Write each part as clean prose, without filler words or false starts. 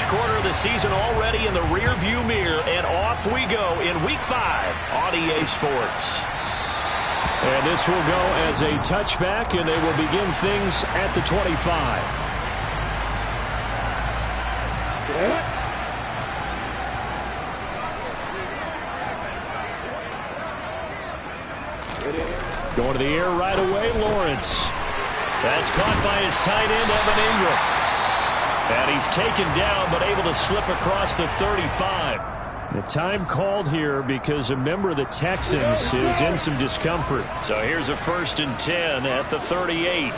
first quarter of the season already in the rearview mirror, and off we go in Week 5 on EA Sports. And this will go as a touchback, and they will begin things at the 25. Going to the air right away, Lawrence. That's caught by his tight end, Evan Ingram. And he's taken down, but able to slip across the 35. The time called here because a member of the Texans is in some discomfort. So here's a 1st and 10 at the 38.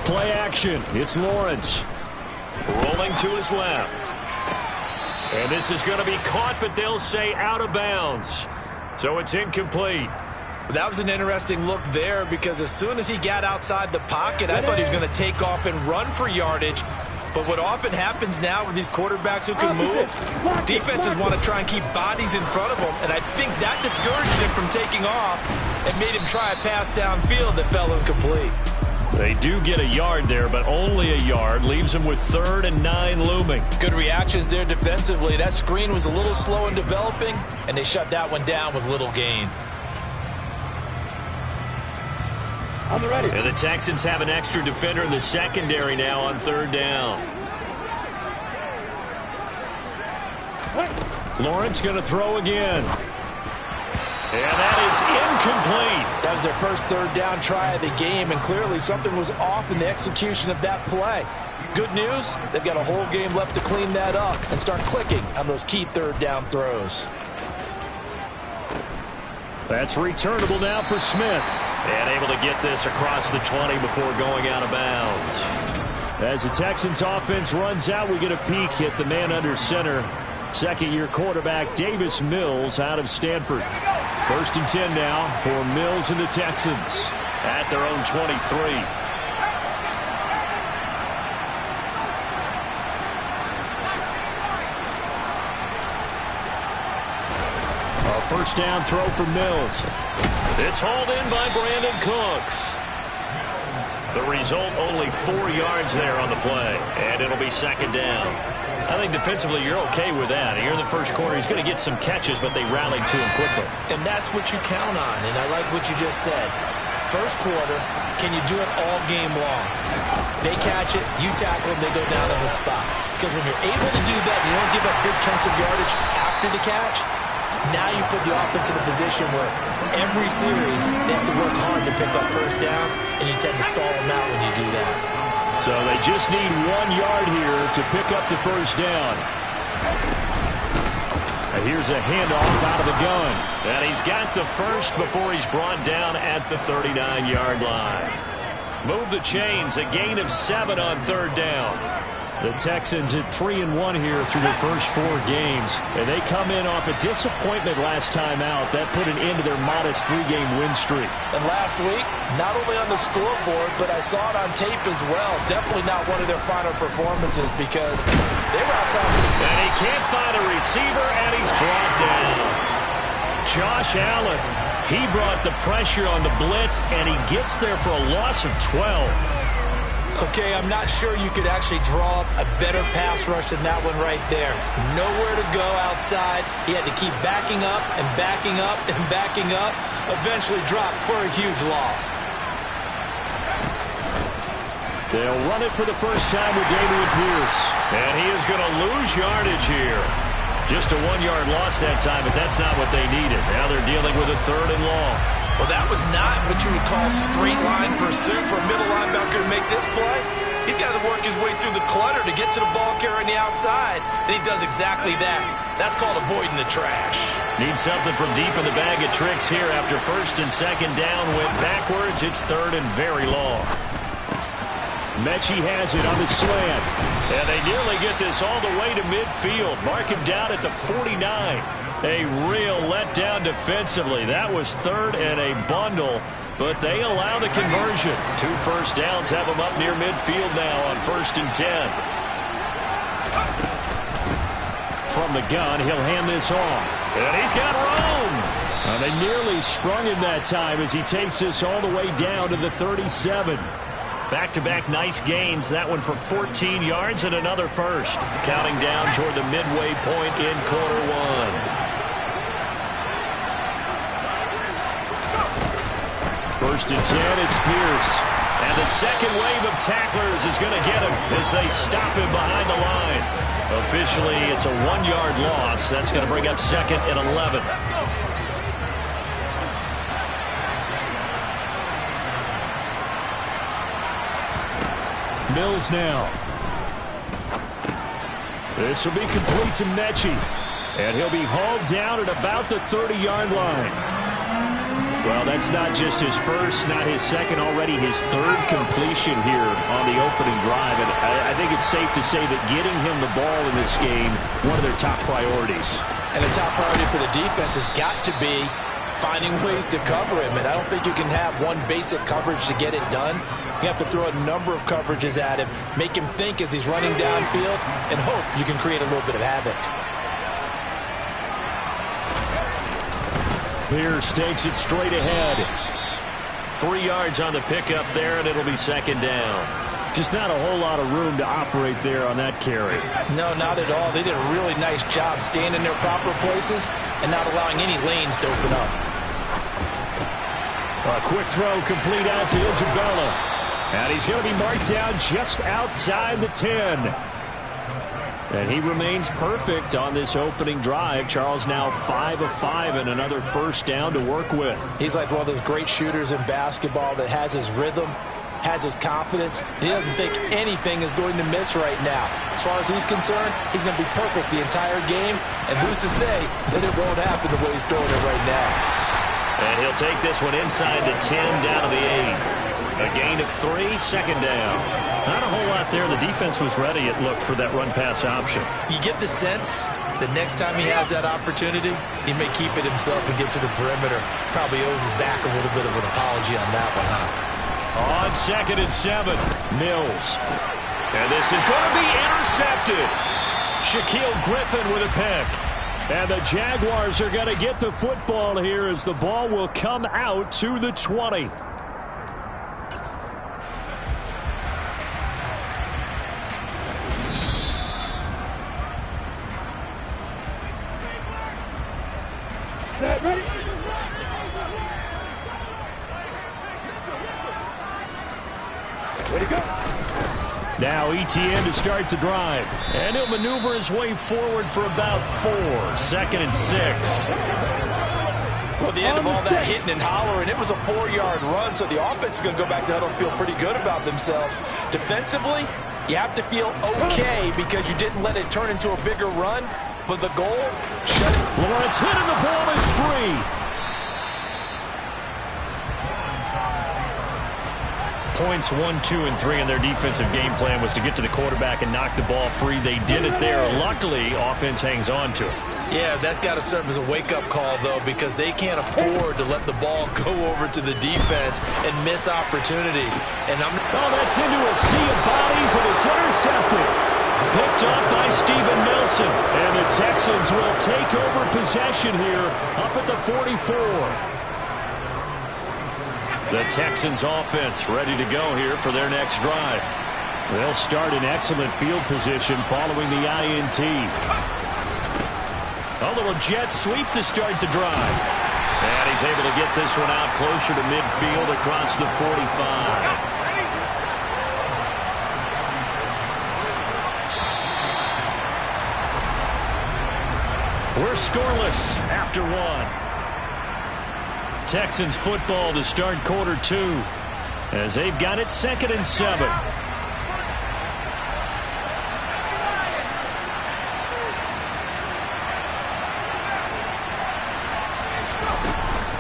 Play action. It's Lawrence. Rolling to his left. And this is going to be caught, but they'll say out of bounds. So it's incomplete. That was an interesting look there because as soon as he got outside the pocket, I thought he was going to take off and run for yardage. But what often happens now with these quarterbacks who can move, defenses want to try and keep bodies in front of them. And I think that discouraged him from taking off and made him try a pass downfield that fell incomplete. They do get a yard there, but only a yard. Leaves them with 3rd and 9 looming. Good reactions there defensively. That screen was a little slow in developing, and they shut that one down with little gain. And the Texans have an extra defender in the secondary now on 3rd down. Lawrence going to throw again. And that is incomplete. That was their first 3rd down try of the game, and clearly something was off in the execution of that play. Good news, they've got a whole game left to clean that up and start clicking on those key 3rd down throws. That's returnable now for Smith. And able to get this across the 20 before going out of bounds. As the Texans offense runs out, we get a peek at the man under center. Second-year quarterback Davis Mills out of Stanford. 1st and 10 now for Mills and the Texans. At their own 23. First down throw for Mills. It's hauled in by Brandon Cooks. The result, only 4 yards there on the play. And it'll be 2nd down. I think defensively you're okay with that. Here in the first quarter, he's going to get some catches, but they rallied to him quickly. And that's what you count on, and I like what you just said. First quarter, can you do it all game long? They catch it, you tackle them, they go down on the spot. Because when you're able to do that, you don't give up big chunks of yardage after the catch. Now you put the offense in a position where every series they have to work hard to pick up first downs, and you tend to stall them out when you do that. So they just need 1 yard here to pick up the first down. And here's a handoff out of the gun. And he's got the first before he's brought down at the 39-yard line. Move the chains, a gain of 7 on 3rd down. The Texans at 3-1 here through their first 4 games. And they come in off a disappointment last time out. That put an end to their modest 3-game win streak. And last week, not only on the scoreboard, but I saw it on tape as well. Definitely not one of their final performances because they were outclassed. And he can't find a receiver, and he's brought down. Josh Allen, he brought the pressure on the blitz, and he gets there for a loss of 12. Okay, I'm not sure you could actually draw a better pass rush than that one right there. Nowhere to go outside. He had to keep backing up and backing up and backing up. Eventually dropped for a huge loss. They'll run it for the first time with Dameon Pierce. And he is going to lose yardage here. Just a 1-yard loss that time, but that's not what they needed. Now they're dealing with a 3rd and long. Well, that was not what you would call straight line pursuit for a middle linebacker to make this play. He's got to work his way through the clutter to get to the ball carrier on the outside, and he does exactly that. That's called avoiding the trash. Need something from deep in the bag of tricks here after 1st and 2nd down. Went backwards. It's 3rd and very long. Mechie has it on the slant. And they nearly get this all the way to midfield. Mark him down at the 49. A real letdown defensively. That was 3rd and a bundle, but they allow the conversion. 2 first downs have them up near midfield now on 1st and 10. From the gun, he'll hand this off. And he's got room. And they nearly sprung him that time as he takes this all the way down to the 37. Back-to-back nice gains. That one for 14 yards and another first. Counting down toward the midway point in quarter one. First and 10, it's Pierce. And the second wave of tacklers is going to get him as they stop him behind the line. Officially, it's a 1-yard loss. That's going to bring up second and 11. Mills now. This will be complete to Mechie. And he'll be hauled down at about the 30-yard line. Well, that's not just his first, not his second, already his third completion here on the opening drive. And I think it's safe to say that getting him the ball in this game, one of their top priorities. And the top priority for the defense has got to be finding ways to cover him. And I don't think you can have one basic coverage to get it done. You have to throw a number of coverages at him, make him think as he's running downfield, and hope you can create a little bit of havoc. Pierce takes it straight ahead. 3 yards on the pickup there, and it'll be second down. Just not a whole lot of room to operate there on that carry. No, not at all. They did a really nice job staying in their proper places and not allowing any lanes to open up. A quick throw complete out to Isabella. And he's going to be marked down just outside the 10. And he remains perfect on this opening drive. Charles now 5 of 5 and another first down to work with. He's like one of those great shooters in basketball that has his rhythm, has his confidence, and he doesn't think anything is going to miss right now. As far as he's concerned, he's going to be perfect the entire game, and who's to say that it won't happen the way he's throwing it right now. And he'll take this one inside the 10 down to the 8. A gain of 3, second down. Not a whole lot there. The defense was ready, it looked, for that run-pass option. You get the sense that next time he has that opportunity, he may keep it himself and get to the perimeter. Probably owes his back a little bit of an apology on that one, huh? On second and 7, Mills. And this is going to be intercepted. Shaquille Griffin with a pick. And the Jaguars are going to get the football here as the ball will come out to the 20. Ready? Way to go. Now ETN to start the drive. And he'll maneuver his way forward for about 4. Second and 6. Well, the end of all that hitting and hollering, it was a 4-yard run, so the offense is going to go back to huddle and feel pretty good about themselves. Defensively, you have to feel okay because you didn't let it turn into a bigger run, but the goal, shut it. Lawrence hit and the ball is free. Points 1, 2, and 3 in their defensive game plan was to get to the quarterback and knock the ball free. They did it there. Luckily, offense hangs on to it. Yeah, that's got to serve as a wake-up call, though, because they can't afford to let the ball go over to the defense and miss opportunities. And that's into a sea of bodies, and it's intercepted. Picked off by Steven Nelson. And the Texans will take over possession here up at the 44. The Texans offense ready to go here for their next drive. They'll start in excellent field position following the INT. A little jet sweep to start the drive. And he's able to get this one out closer to midfield across the 45. We're scoreless after 1. Texans football to start quarter 2 as they've got it second and 7.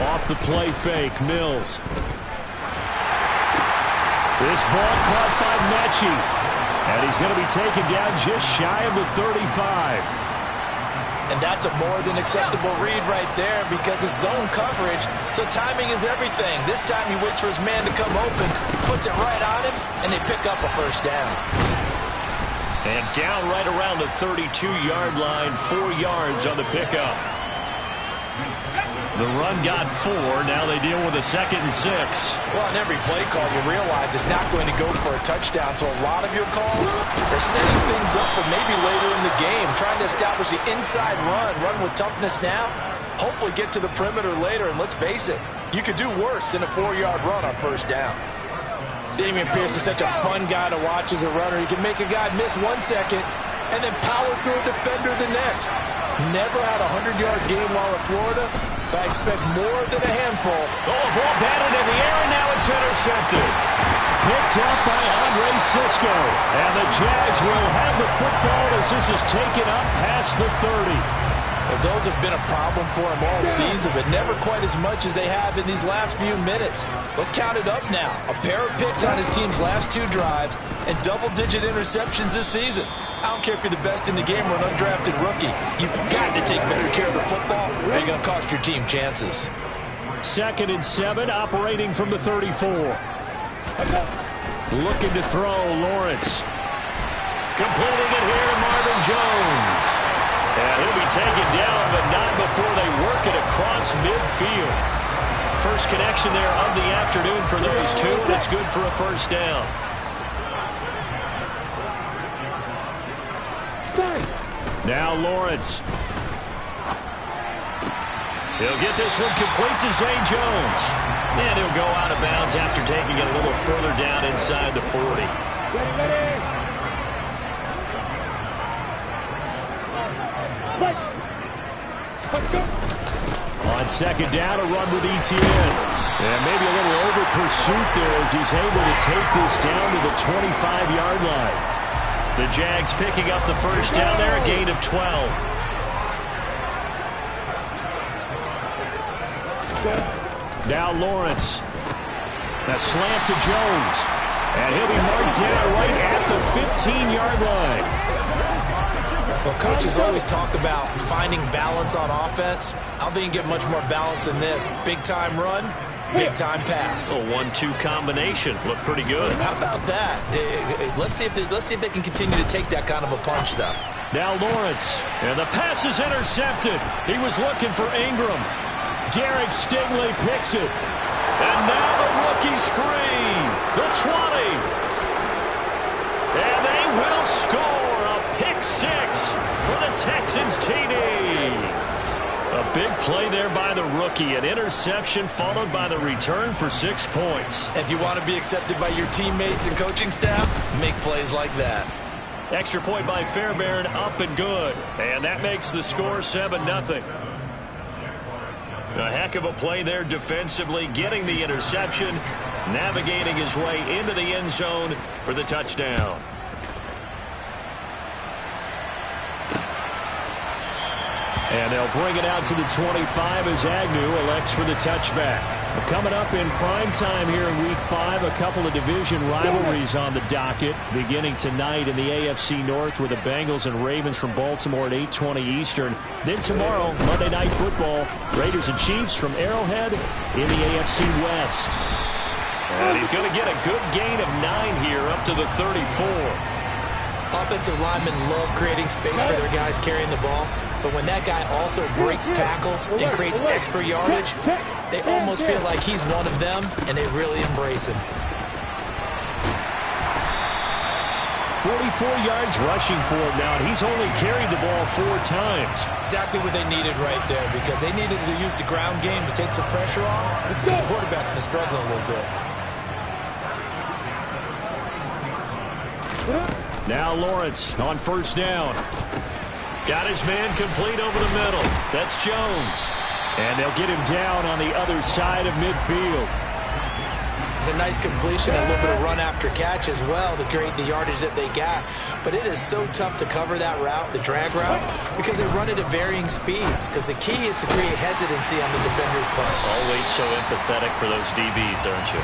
Off the play fake, Mills. This ball caught by Mechie. And he's going to be taken down just shy of the 35. And that's a more than acceptable read right there because it's zone coverage, so timing is everything. This time he waits for his man to come open, puts it right on him, and they pick up a first down. And down right around the 32-yard line, 4 yards on the pickup. The run got 4. Now they deal with a 2nd and 6. Well, on every play call, you realize it's not going to go for a touchdown. So a lot of your calls are setting things up for maybe later in the game, trying to establish the inside run with toughness now, hopefully get to the perimeter later. And let's face it, you could do worse than a 4-yard run on first down. Dameon Pierce is such a fun guy to watch as a runner. He can make a guy miss 1 second and then power through a defender the next. Never had a 100-yard game while at Florida, but I expect more than a handful. Oh, a ball batted in the air, and now it's intercepted. Picked up by Andre Cisco. And the Jags will have the football as this is taken up past the 30. Well, those have been a problem for him all season, but never quite as much as they have in these last few minutes. Let's count it up now. A pair of picks on his team's last 2 drives and double-digit interceptions this season. I don't care if you're the best in the game or an undrafted rookie. You've got to take better care of the football or you're going to cost your team chances. 2nd and 7, operating from the 34. Looking to throw, Lawrence. Completing it here, Marvin Jones. And he'll be taken down, but not before they work it across midfield. First connection there of the afternoon for those two, and it's good for a first down. Now Lawrence. He'll get this one complete to Zay Jones. And he'll go out of bounds after taking it a little further down inside the 40. Ready. On 2nd down, a run with ETN. And maybe a little over pursuit there as he's able to take this down to the 25-yard line. The Jags picking up the first down there, a gain of 12. Now Lawrence. A slant to Jones. And he'll be marked down right at the 15-yard line. Well, coaches always talk about finding balance on offense. I don't think you can get much more balance than this. Big-time run, big-time pass. A 1-2 combination. Looked pretty good. How about that? Let's see if they can continue to take that kind of a punch, though. Now Lawrence. And the pass is intercepted. He was looking for Ingram. Derek Stingley picks it. And now the rookie's free. The 20. And they will score. Pick 6 for the Texans TD. A big play there by the rookie. An interception followed by the return for 6 points. If you want to be accepted by your teammates and coaching staff, make plays like that. Extra point by Fairbairn, up and good. And that makes the score 7-0. A heck of a play there defensively, getting the interception, navigating his way into the end zone for the touchdown. And they'll bring it out to the 25 as Agnew elects for the touchback. Coming up in prime time here in Week 5, a couple of division rivalries on the docket. Beginning tonight in the AFC North with the Bengals and Ravens from Baltimore at 8:20 Eastern. Then tomorrow, Monday Night Football, Raiders and Chiefs from Arrowhead in the AFC West. And he's going to get a good gain of 9 here up to the 34. Offensive linemen love creating space for their guys carrying the ball. But when that guy also breaks tackles and creates extra yardage, they almost feel like he's one of them, and they really embrace him. 44 yards rushing for him now, and he's only carried the ball 4 times. Exactly what they needed right there, because they needed to use the ground game to take some pressure off, because the quarterback's been struggling a little bit. Now Lawrence on first down. Got his man complete over the middle. That's Jones. And they'll get him down on the other side of midfield. It's a nice completion and a little bit of run after catch as well to create the yardage that they got. But it is so tough to cover that route, the drag route, because they run it at varying speeds. Because the key is to create hesitancy on the defender's part. Always so empathetic for those DBs, aren't you?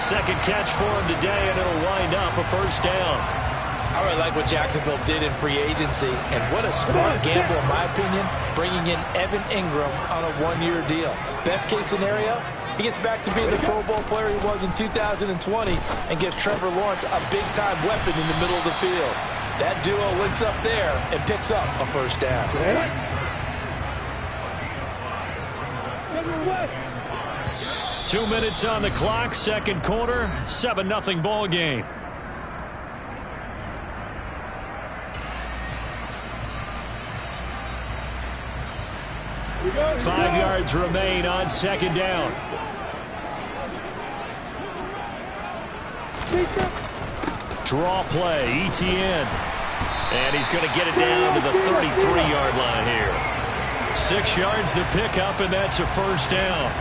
Second catch for him today, and it'll wind up a first down. I really like what Jacksonville did in free agency, and what a smart gamble, in my opinion, bringing in Evan Ingram on a 1-year deal. Best case scenario, he gets back to being the Pro Bowl player he was in 2020 and gives Trevor Lawrence a big-time weapon in the middle of the field. That duo links up there and picks up a first down. 2 minutes on the clock, second quarter, 7-0 ball game. Five yards remain on second down. Draw play, ETN. And he's going to get it down to the 33-yard line here. 6 yards the pickup, and that's a first down.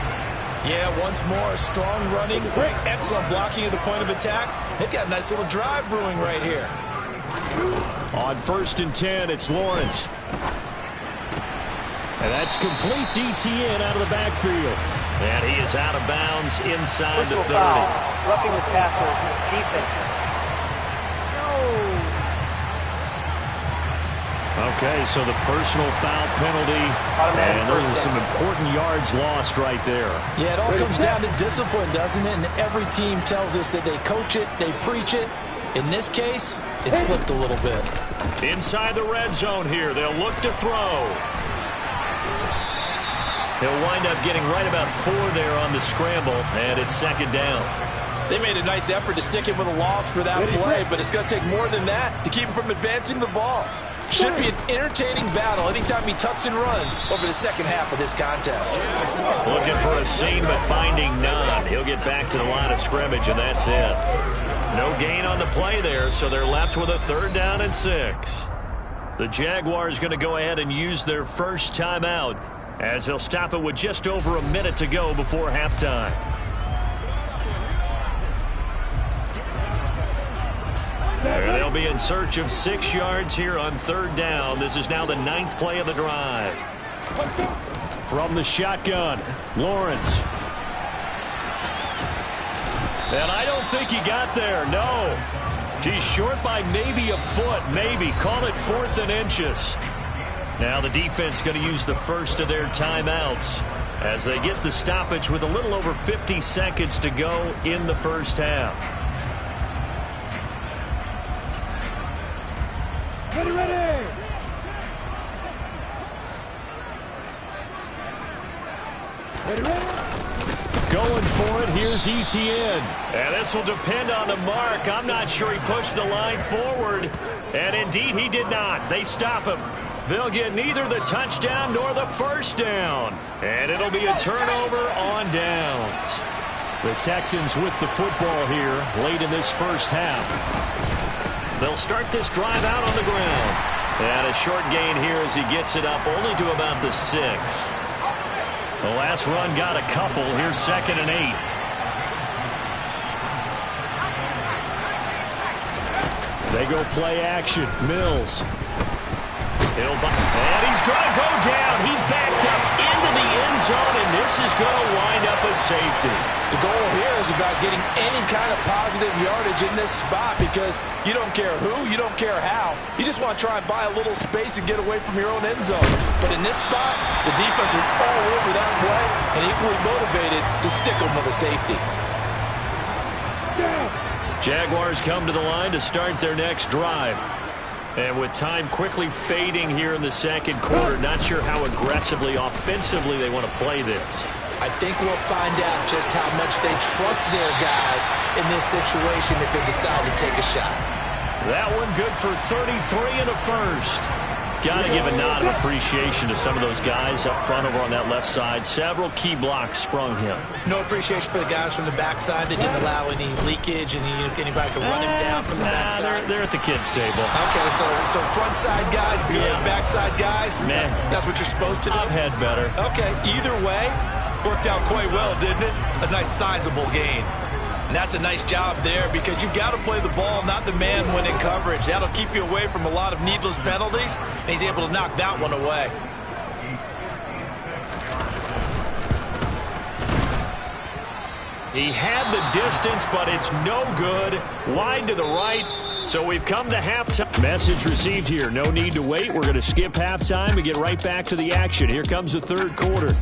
Yeah, once more, strong running, excellent blocking at the point of attack. They've got a nice little drive brewing right here. On 1st and 10, it's Lawrence. And that's complete to ETN out of the backfield. And he is out of bounds inside the 30. Roughing the passer, defense. Okay, so the personal foul penalty, and those are some important yards lost right there. Yeah, it all comes down to discipline, doesn't it? And every team tells us that they coach it, they preach it. In this case, it slipped a little bit. Inside the red zone here, they'll look to throw. He'll wind up getting right about 4 there on the scramble, and it's second down. They made a nice effort to stick him with a loss for that play, but it's going to take more than that to keep him from advancing the ball. Should be an entertaining battle anytime he tucks and runs over the second half of this contest. Looking for a seam, but finding none. He'll get back to the line of scrimmage, and that's it. No gain on the play there, so they're left with a 3rd down and 6. The Jaguars going to go ahead and use their first timeout, as they'll stop it with just over a minute to go before halftime. They'll be in search of 6 yards here on 3rd down. This is now the 9th play of the drive. From the shotgun, Lawrence. And I don't think he got there, no. He's short by maybe a foot, maybe. Call it 4th and inches. Now the defense going to use the first of their timeouts as they get the stoppage with a little over 50 seconds to go in the first half. Ready. Going for it, here's ETN. And this will depend on the mark. I'm not sure he pushed the line forward. And indeed, he did not. They stop him. They'll get neither the touchdown nor the first down. And it'll be a turnover on downs. The Texans with the football here late in this first half. They'll start this drive out on the ground. And a short gain here as he gets it up only to about the 6. The last run got a couple. Here's 2nd and 8. They go play action. Mills. And he's going to go down. He backed up into the end zone, and this is going to wind up a safety. The goal here is about getting any kind of positive yardage in this spot because you don't care who, you don't care how. You just want to try and buy a little space and get away from your own end zone. But in this spot, the defense is all over that play and equally motivated to stick them with a safety. Jaguars come to the line to start their next drive. And with time quickly fading here in the second quarter, not sure how aggressively, offensively they want to play this. I think we'll find out just how much they trust their guys in this situation if they decide to take a shot. That one good for 33 and a first. Got to give a nod of appreciation to some of those guys up front over on that left side. Several key blocks sprung him. No appreciation for the guys from the backside that didn't allow any leakage and anybody could run him down from the backside. They're at the kids' table. Okay, so front side guys good, backside guys, meh. That's what you're supposed to do? I've had better. Okay, either way, worked out quite well, didn't it? A nice sizable gain. And that's a nice job there because you've got to play the ball, not the man when in coverage. That'll keep you away from a lot of needless penalties, and he's able to knock that one away. He had the distance, but it's no good. Wide to the right, so we've come to halftime. Message received here. No need to wait. We're going to skip halftime and get right back to the action. Here comes the third quarter.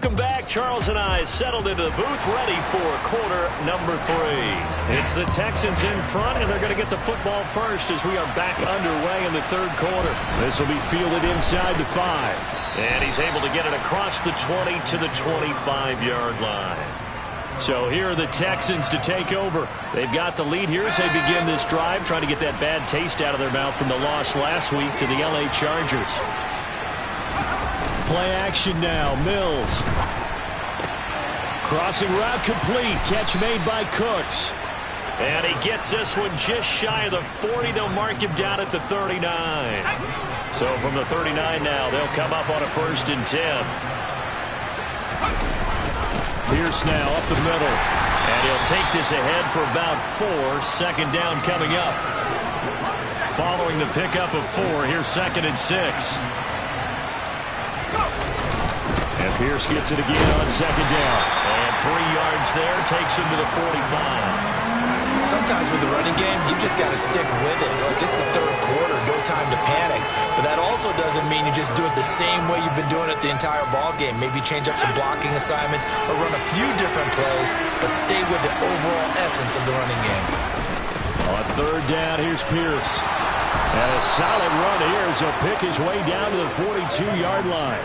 Welcome back. Charles and I settled into the booth ready for quarter number 3. It's the Texans in front, and they're going to get the football first as we are back underway in the third quarter. This will be fielded inside the 5. And he's able to get it across the 20 to the 25-yard line. So here are the Texans to take over. They've got the lead here as they begin this drive, trying to get that bad taste out of their mouth from the loss last week to the LA Chargers. Play action now. Mills. Crossing route complete. Catch made by Cooks. And he gets this one just shy of the 40. They'll mark him down at the 39. So from the 39 now, they'll come up on a 1st and 10. Pierce now up the middle. And he'll take this ahead for about 4. 2nd down coming up. Following the pickup of 4, here's 2nd and 6. And Pierce gets it again on 2nd down. And 3 yards there, takes him to the 45. Sometimes with the running game, you've just got to stick with it. Look, it's the third quarter, no time to panic. But that also doesn't mean you just do it the same way you've been doing it the entire ball game. Maybe change up some blocking assignments or run a few different plays, but stay with the overall essence of the running game. On 3rd down, here's Pierce. And a solid run here as he'll pick his way down to the 42-yard line.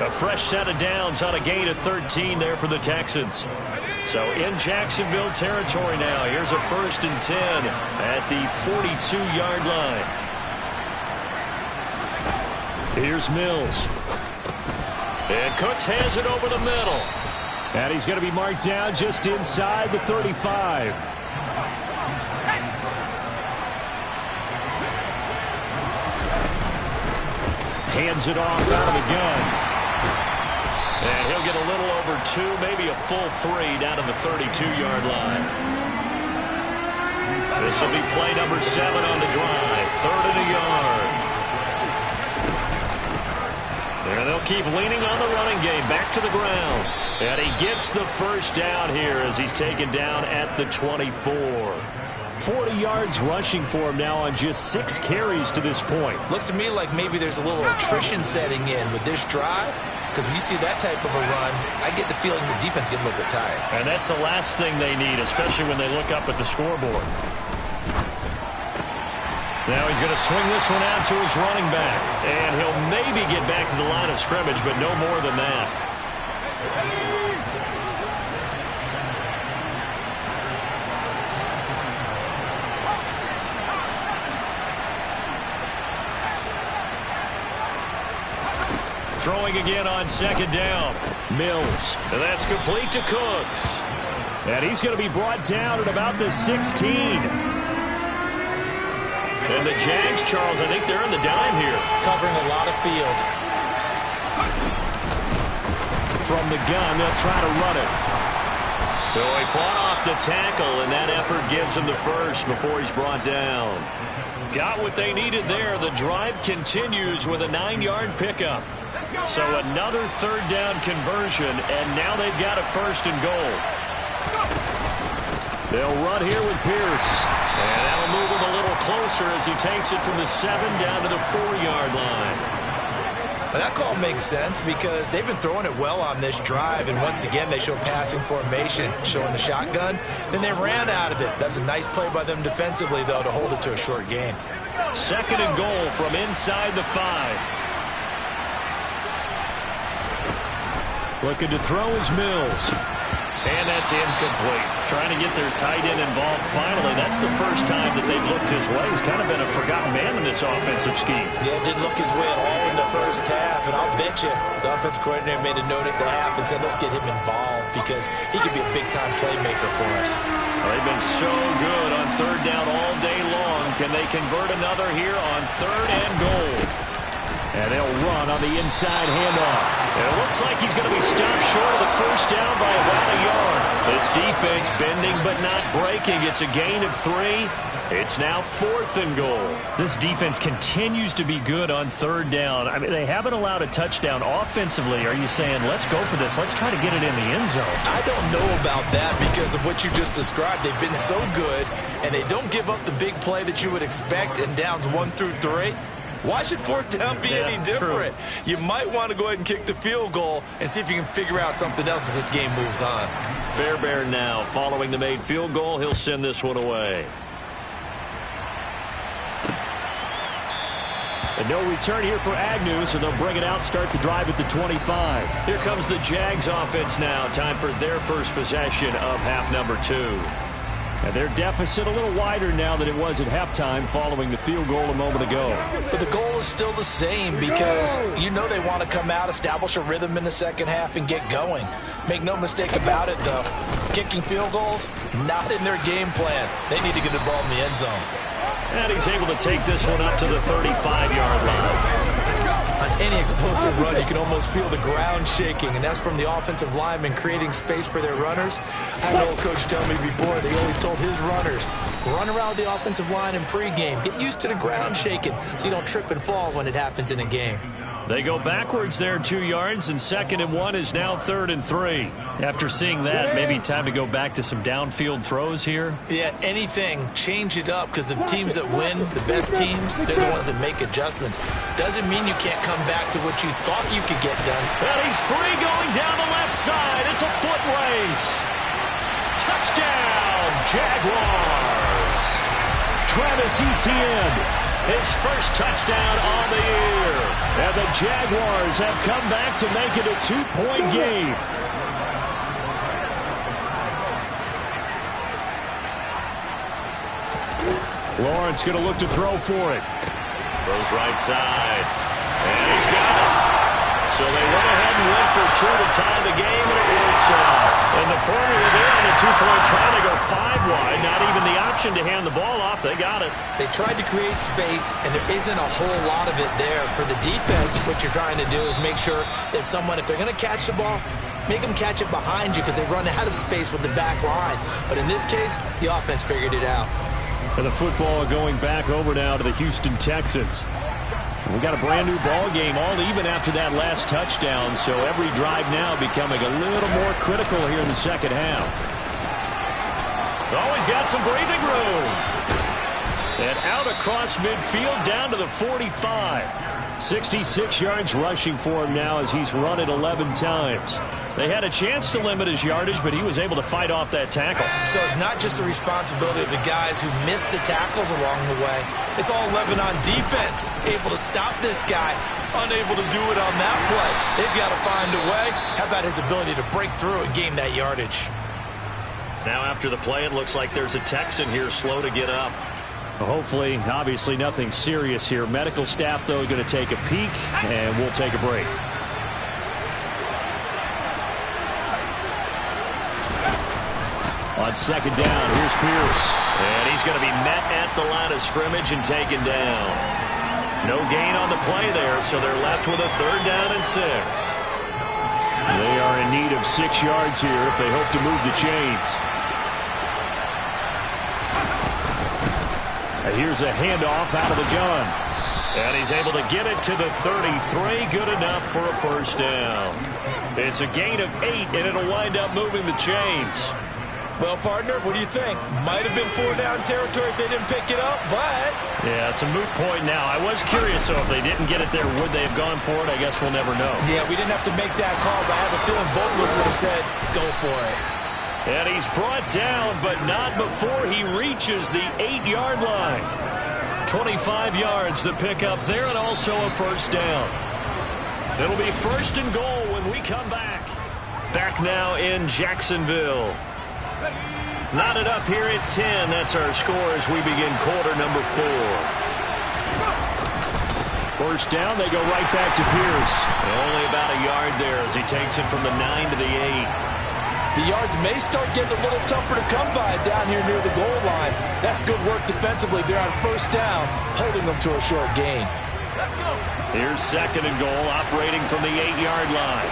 A fresh set of downs on a gain of 13 there for the Texans. So in Jacksonville territory now. Here's a 1st and 10 at the 42-yard line. Here's Mills. And Cooks has it over the middle. And he's going to be marked down just inside the 35. Hands it off out of the gun. And he'll get a little over 2, maybe a full 3 down to the 32-yard line. This will be play number 7 on the drive. 3rd and a yard. And they'll keep leaning on the running game. Back to the ground. And he gets the 1st down here as he's taken down at the 24. 40 yards rushing for him now on just 6 carries to this point. Looks to me like maybe there's a little attrition setting in with this drive. Because when you see that type of a run, I get the feeling the defense getting a little bit tired. And that's the last thing they need, especially when they look up at the scoreboard. Now he's going to swing this one out to his running back. And he'll maybe get back to the line of scrimmage, but no more than that. Throwing again on 2nd down. Mills. And that's complete to Cooks. And he's going to be brought down at about the 16. And the Jags, Charles, I think they're in the dime here. Covering a lot of field. From the gun, they'll try to run it. So he fought off the tackle, and that effort gives him the 1st before he's brought down. Got what they needed there. The drive continues with a 9-yard pickup. So another 3rd down conversion, and now they've got a 1st and goal. They'll run here with Pierce. And that'll move him a little closer as he takes it from the 7 down to the 4-yard line. But that call makes sense because they've been throwing it well on this drive, and once again they show passing formation, showing the shotgun. Then they ran out of it. That's a nice play by them defensively, though, to hold it to a short gain. 2nd and goal from inside the 5. Looking to throw is Mills. And that's incomplete. Trying to get their tight end involved finally. That's the first time that they've looked his way. He's kind of been a forgotten man in this offensive scheme. Yeah, didn't look his way at all in the first half. And I'll bet you the offensive coordinator made a note at the half and said, let's get him involved because he could be a big-time playmaker for us. Well, they've been so good on 3rd down all day long. Can they convert another here on 3rd and goal? And they'll run on the inside handoff. And it looks like he's going to be stopped short of the 1st down by about a yard. This defense bending but not breaking. It's a gain of 3. It's now 4th and goal. This defense continues to be good on 3rd down. I mean, they haven't allowed a touchdown offensively. Are you saying, let's go for this? Let's try to get it in the end zone. I don't know about that because of what you just described. They've been so good, and they don't give up the big play that you would expect in downs 1 through 3. Why should fourth down be any different? True. You might want to go ahead and kick the field goal and see if you can figure out something else as this game moves on. Fairbairn now following the made field goal. He'll send this one away. And no return here for Agnew, so they'll bring it out, start the drive at the 25. Here comes the Jags offense now. Time for their first possession of half number 2. And their deficit a little wider now than it was at halftime following the field goal a moment ago. But the goal is still the same because you know they want to come out, establish a rhythm in the second half, and get going. Make no mistake about it, though. Kicking field goals, not in their game plan. They need to get the ball in the end zone. And he's able to take this one up to the 35-yard line. On any explosive run, you can almost feel the ground shaking, and that's from the offensive linemen creating space for their runners. I had an old coach tell me before, they always told his runners, run around the offensive line in pregame. Get used to the ground shaking so you don't trip and fall when it happens in a game. They go backwards there 2 yards, and 2nd and 1 is now 3rd and 3. After seeing that, maybe time to go back to some downfield throws here. Yeah, anything. Change it up because the teams that win, the best teams, they're the ones that make adjustments. Doesn't mean you can't come back to what you thought you could get done. And he's free going down the left side. It's a foot race. Touchdown, Jaguars. Travis Etienne. His first touchdown on the year. And the Jaguars have come back to make it a 2-point game. Lawrence going to look to throw for it. Goes right side. And he's got it. So they went ahead and went for 2 to tie the game, and it works out. And the formula there on the 2-point try to go 5 wide. Not even the option to hand the ball off. They got it. They tried to create space, and there isn't a whole lot of it there. For the defense, what you're trying to do is make sure that if they're going to catch the ball, make them catch it behind you because they run out of space with the back line. But in this case, the offense figured it out. And the football going back over now to the Houston Texans. We got a brand new ball game, all even after that last touchdown, so every drive now becoming a little more critical here in the second half. Always got some breathing room. And out across midfield down to the 45. 66 yards rushing for him now as he's run it 11 times. They had a chance to limit his yardage, but he was able to fight off that tackle. So it's not just the responsibility of the guys who missed the tackles along the way. It's all 11 on defense, able to stop this guy, unable to do it on that play. They've got to find a way. How about his ability to break through and gain that yardage? Now after the play, it looks like there's a Texan here slow to get up. Hopefully, obviously nothing serious here. Medical staff, though, going to take a peek, and we'll take a break. On second down, here's Pierce. And he's going to be met at the line of scrimmage and taken down. No gain on the play there, so they're left with a 3rd down and 6. They are in need of 6 yards here if they hope to move the chains. Here's a handoff out of the gun. And he's able to get it to the 33. Good enough for a first down. It's a gain of 8, and it'll wind up moving the chains. Well, partner, what do you think? Might have been 4-down territory if they didn't pick it up, but... Yeah, it's a moot point now. I was curious, so if they didn't get it there, would they have gone for it? I guess we'll never know. Yeah, we didn't have to make that call, but I have a feeling both of us would have said, go for it. And he's brought down, but not before he reaches the 8-yard line. 25 yards the pickup there, and also a first down. It'll be 1st and goal when we come back. Back now in Jacksonville. Knotted up here at 10. That's our score as we begin quarter number 4. First down, they go right back to Pierce. Only about a yard there as he takes it from the 9 to the 8. The yards may start getting a little tougher to come by down here near the goal line. That's good work defensively there on first down, holding them to a short gain. Here's 2nd and goal, operating from the 8-yard line.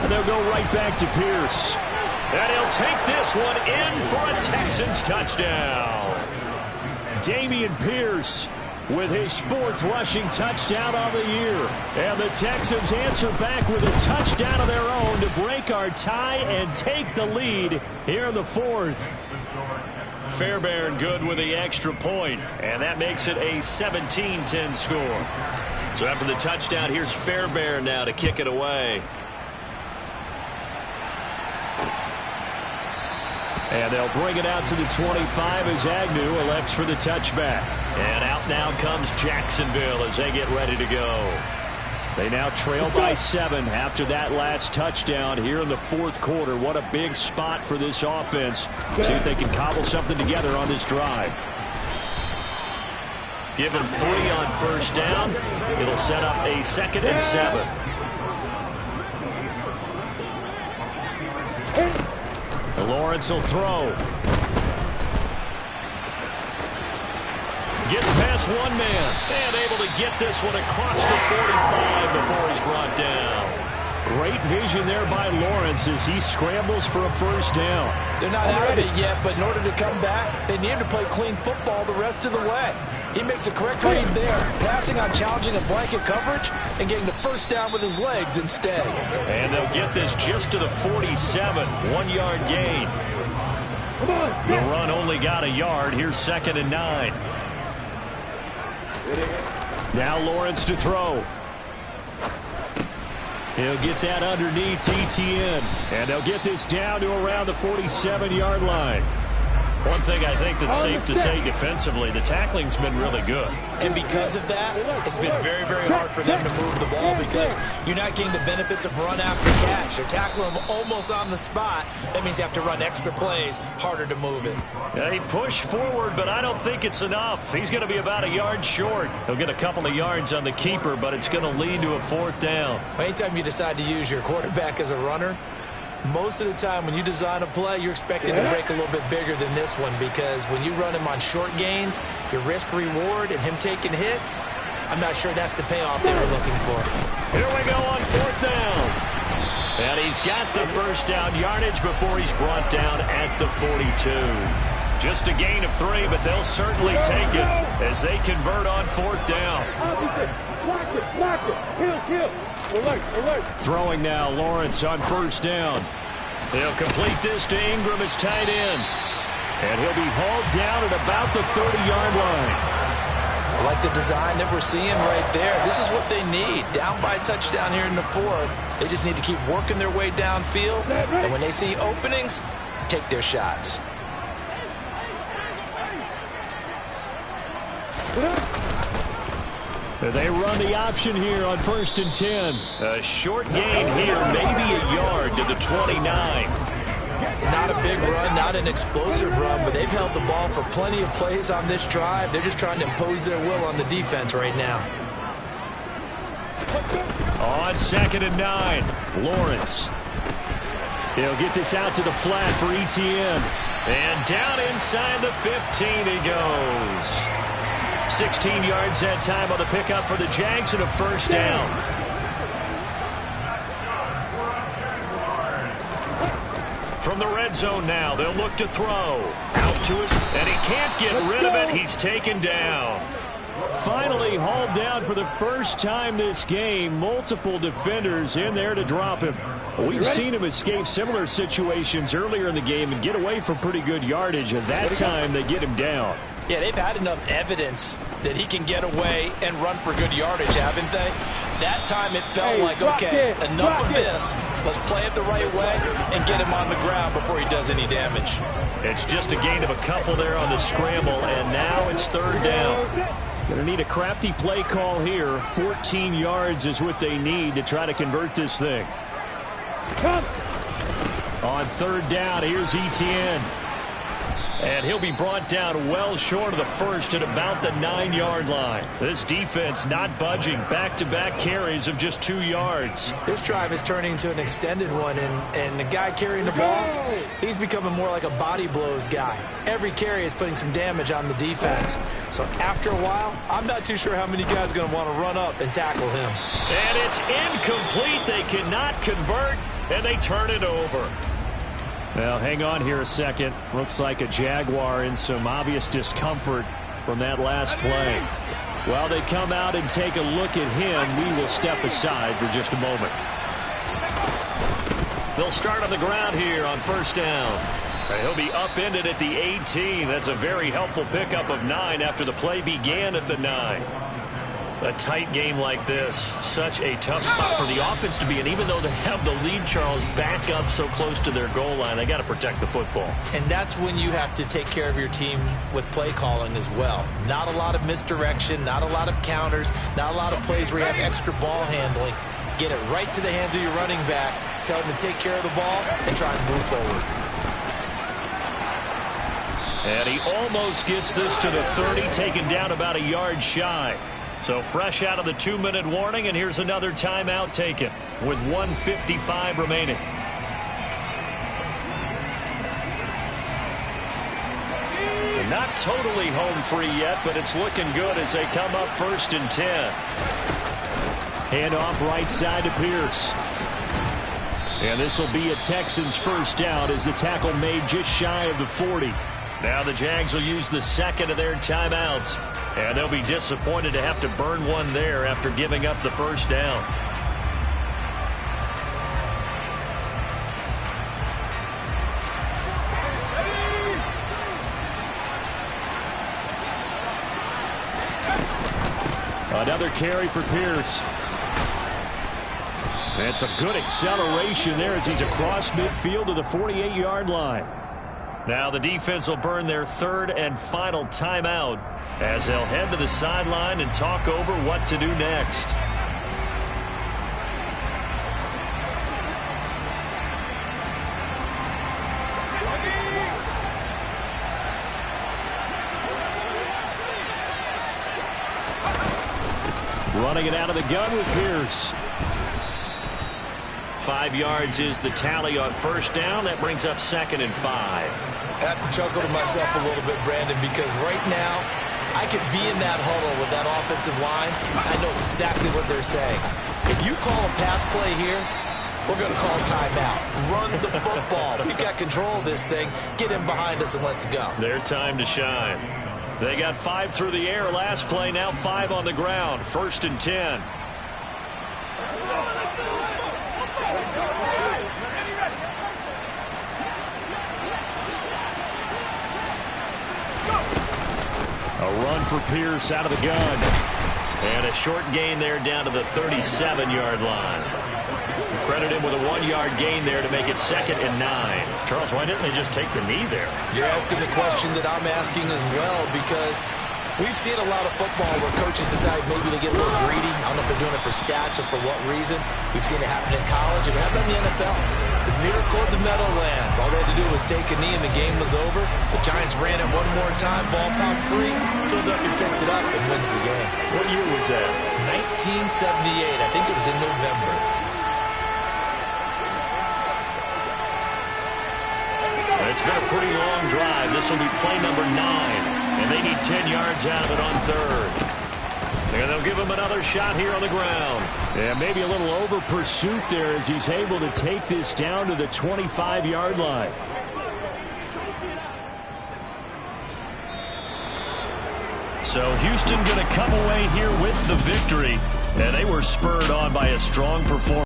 And they'll go right back to Pierce. And he'll take this one in for a Texans touchdown. Dameon Pierce with his 4th rushing touchdown on the year. And the Texans answer back with a touchdown of their own to break our tie and take the lead here in the 4th. Fairbairn good with the extra point, and that makes it a 17-10 score. So after the touchdown, here's Fairbairn now to kick it away. And they'll bring it out to the 25 as Agnew elects for the touchback. And out now comes Jacksonville as they get ready to go. They now trail by 7 after that last touchdown here in the fourth quarter. What a big spot for this offense. See if they can cobble something together on this drive. Give them 3 on first down. It'll set up a 2nd and 7. Lawrence will throw. Gets past one man and able to get this one across the 45 before he's brought down. Great vision there by Lawrence as he scrambles for a first down. They're not out of it yet, but in order to come back, they need to play clean football the rest of the way. He makes the correct read there, passing on challenging a blanket coverage and getting the first down with his legs instead. And they'll get this just to the 47, 1-yard gain. The run only got a yard. Here's 2nd and 9. Now Lawrence to throw. He'll get that underneath TTN. And they'll get this down to around the 47-yard line. One thing I think that's safe to say defensively, the tackling's been really good. And because of that, it's been very, very hard for them to move the ball because you're not getting the benefits of run after catch. They're tackling them almost on the spot. That means you have to run extra plays, harder to move it. Yeah, he pushed forward, but I don't think it's enough. He's going to be about a yard short. He'll get a couple of yards on the keeper, but it's going to lead to a 4th down. Anytime you decide to use your quarterback as a runner, most of the time when you design a play, you're expecting to break a little bit bigger than this one because when you run him on short gains, your risk-reward and him taking hits, I'm not sure that's the payoff they were looking for. Here we go on 4th down. And he's got the first down yardage before he's brought down at the 42. Just a gain of 3, but they'll certainly take it as they convert on 4th down. Block it. Kill. Alert. Throwing now, Lawrence on first down. They'll complete this to Ingram as tight end. And he'll be hauled down at about the 30-yard line. I like the design that we're seeing right there. This is what they need. Down by a touchdown here in the 4th. They just need to keep working their way downfield. And when they see openings, take their shots. They run the option here on 1st and 10. A short gain here, maybe a yard to the 29. Not a big run, not an explosive run, but they've held the ball for plenty of plays on this drive. They're just trying to impose their will on the defense right now. On 2nd and 9, Lawrence. He'll get this out to the flat for ETN. And down inside the 15 he goes. 16 yards that time on the pickup for the Jags and a first down. From the red zone now, they'll look to throw. Out to us, and he can't get rid of it. He's taken down. Finally hauled down for the first time this game. Multiple defenders in there to drop him. We've seen him escape similar situations earlier in the game and get away from pretty good yardage. And that time they get him down. Yeah, they've had enough evidence that he can get away and run for good yardage, haven't they? That time it felt like, okay, enough of this. Let's play it the right way and get him on the ground before he does any damage. It's just a gain of a couple there on the scramble, and now it's 3rd down. Going to need a crafty play call here. 14 yards is what they need to try to convert this thing. On 3rd down, here's ETN. And he'll be brought down well short of the first at about the 9-yard line. This defense not budging. Back-to-back carries of just 2 yards. This drive is turning into an extended one, and the guy carrying the ball, he's becoming more like a body blows guy. Every carry is putting some damage on the defense. So after a while, I'm not too sure how many guys are going to want to run up and tackle him. And it's incomplete. They cannot convert, and they turn it over. Well, hang on here a second. Looks like a Jaguar in some obvious discomfort from that last play. While they come out and take a look at him, we will step aside for just a moment. They'll start on the ground here on first down. He'll be upended at the 18. That's a very helpful pickup of 9 after the play began at the 9. A tight game like this, such a tough spot for the offense to be in. Even though they have the lead, Charles, back up so close to their goal line, they got to protect the football. And that's when you have to take care of your team with play calling as well. Not a lot of misdirection, not a lot of counters, not a lot of plays where you have extra ball handling. Get it right to the hands of your running back, tell him to take care of the ball, and try and move forward. And he almost gets this to the 30, taken down about a yard shy. So fresh out of the 2-minute warning, and here's another timeout taken with 1:55 remaining. They're not totally home free yet, but it's looking good as they come up 1st and 10. Handoff right side to Pierce. And this will be a Texans first down as the tackle made just shy of the 40. Now the Jags will use the second of their timeouts. And they'll be disappointed to have to burn one there after giving up the first down. Another carry for Pierce. That's a good acceleration there as he's across midfield to the 48-yard line. Now the defense will burn their third and final timeout as they'll head to the sideline and talk over what to do next. Running it out of the gun with Pierce. 5 yards is the tally on first down. That brings up 2nd and 5. I have to chuckle to myself a little bit, Brandon, because right now I could be in that huddle with that offensive line. I know exactly what they're saying. If you call a pass play here, we're going to call timeout. Run the football. We've got control of this thing. Get in behind us and let's go. Their time to shine. They got 5 through the air last play, now 5 on the ground. 1st and 10. A run for Pierce out of the gun. And a short gain there down to the 37-yard line. Credit him with a 1-yard gain there to make it 2nd and 9. Charles, why didn't they just take the knee there? You're asking the question that I'm asking as well, because we've seen a lot of football where coaches decide maybe they get a little greedy. I don't know if they're doing it for stats or for what reason. We've seen it happen in college, and we have done in the NFL. The miracle of the Meadowlands. All they had to do was take a knee, and the game was over. The Giants ran it one more time. Ball popped free. Philadelphia picks it up and wins the game. What year was that? 1978. I think it was in November. It's been a pretty long drive. This will be play number 9. And they need 10 yards out of it on 3rd. And they'll give him another shot here on the ground. Yeah, maybe a little over pursuit there as he's able to take this down to the 25-yard line. So Houston going to come away here with the victory. And they were spurred on by a strong performance.